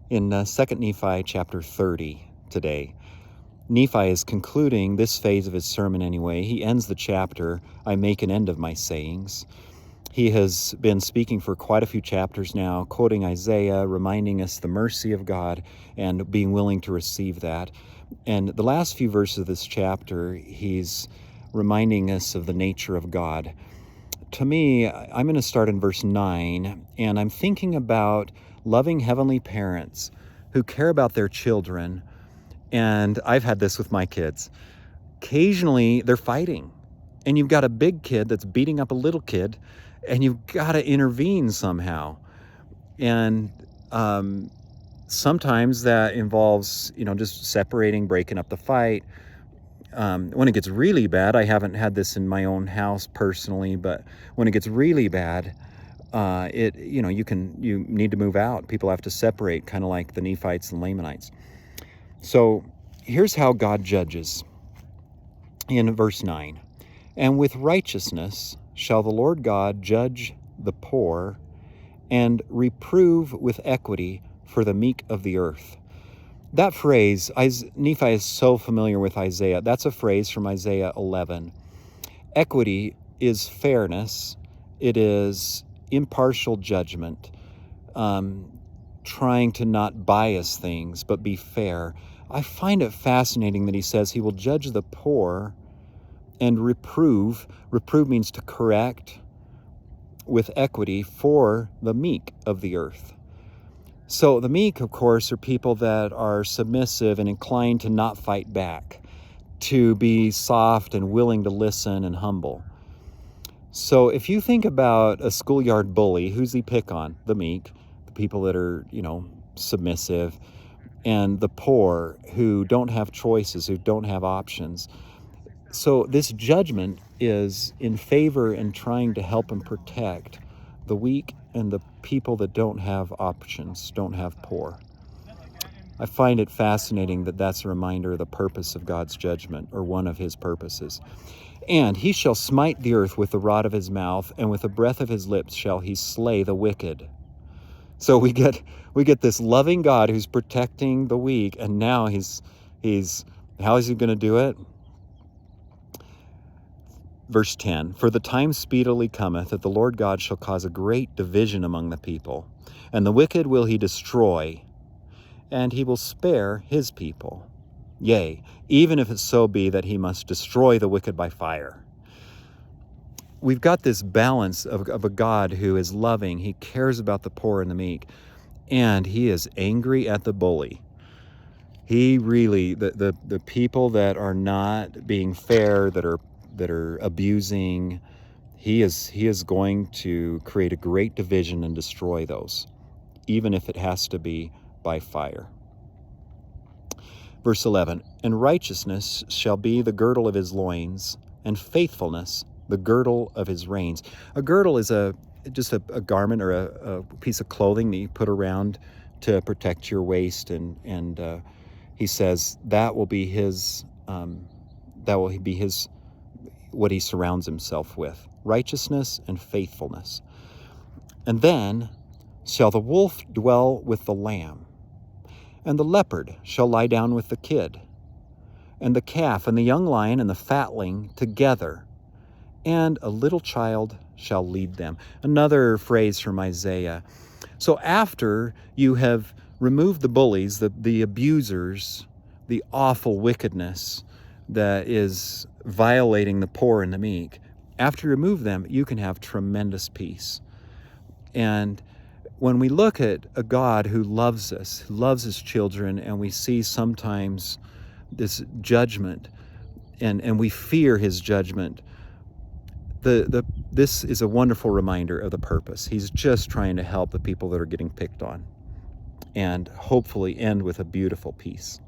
In 2 Nephi chapter 30 today. Nephi is concluding this phase of his sermon anyway. He ends the chapter, I make an end of my sayings. He has been speaking for quite a few chapters now, quoting Isaiah, reminding us the mercy of God and being willing to receive that. And the last few verses of this chapter, he's reminding us of the nature of God. To me, I'm going to start in verse 9, and I'm thinking about loving heavenly parents who care about their children. And I've had this with my kids. Occasionally, they're fighting, and you've got a big kid that's beating up a little kid, and you've got to intervene somehow. And sometimes that involves, just separating, breaking up the fight. When it gets really bad, I haven't had this in my own house personally, but when it gets really bad, you need to move out. People have to separate, kind of like the Nephites and Lamanites. So here's how God judges in verse 9. And with righteousness shall the Lord God judge the poor and reprove with equity for the meek of the earth. That phrase, Nephi is so familiar with Isaiah. That's a phrase from Isaiah 11. Equity is fairness. It is impartial judgment, trying to not bias things, but be fair. I find it fascinating that he says he will judge the poor and reprove. Reprove means to correct with equity for the meek of the earth. So the meek, of course, are people that are submissive and inclined to not fight back, to be soft and willing to listen and humble. So if you think about a schoolyard bully, who's he pick on? The meek, the people that are, submissive, and the poor who don't have choices, who don't have options. So this judgment is in favor and trying to help and protect the weak and the people that don't have options, don't have poor. I find it fascinating that that's a reminder of the purpose of God's judgment, or one of his purposes. And he shall smite the earth with the rod of his mouth, and with the breath of his lips shall he slay the wicked. So we get this loving God who's protecting the weak, and now he's how is he going to do it? Verse 10, for the time speedily cometh that the Lord God shall cause a great division among the people, and the wicked will he destroy, and he will spare his people. Yea, even if it so be that he must destroy the wicked by fire. We've got this balance of a God who is loving. He cares about the poor and the meek, and he is angry at the bully. He really, the people that are not being fair, that are abusing, he is going to create a great division and destroy those, even if it has to be by fire. Verse 11, and righteousness shall be the girdle of his loins, and faithfulness the girdle of his reins. A girdle is just a garment or a piece of clothing that you put around to protect your waist, and he says that will be his what he surrounds himself with, righteousness and faithfulness. And then shall the wolf dwell with the lamb, and the leopard shall lie down with the kid, and the calf and the young lion and the fatling together, and a little child shall lead them. Another phrase from Isaiah. So after you have removed the bullies, the abusers, the awful wickedness that is violating the poor and the meek, after you remove them, you can have tremendous peace. And when we look at a God who loves us, who loves his children, and we see sometimes this judgment, and we fear his judgment, this is a wonderful reminder of the purpose. He's just trying to help the people that are getting picked on, and hopefully end with a beautiful peace.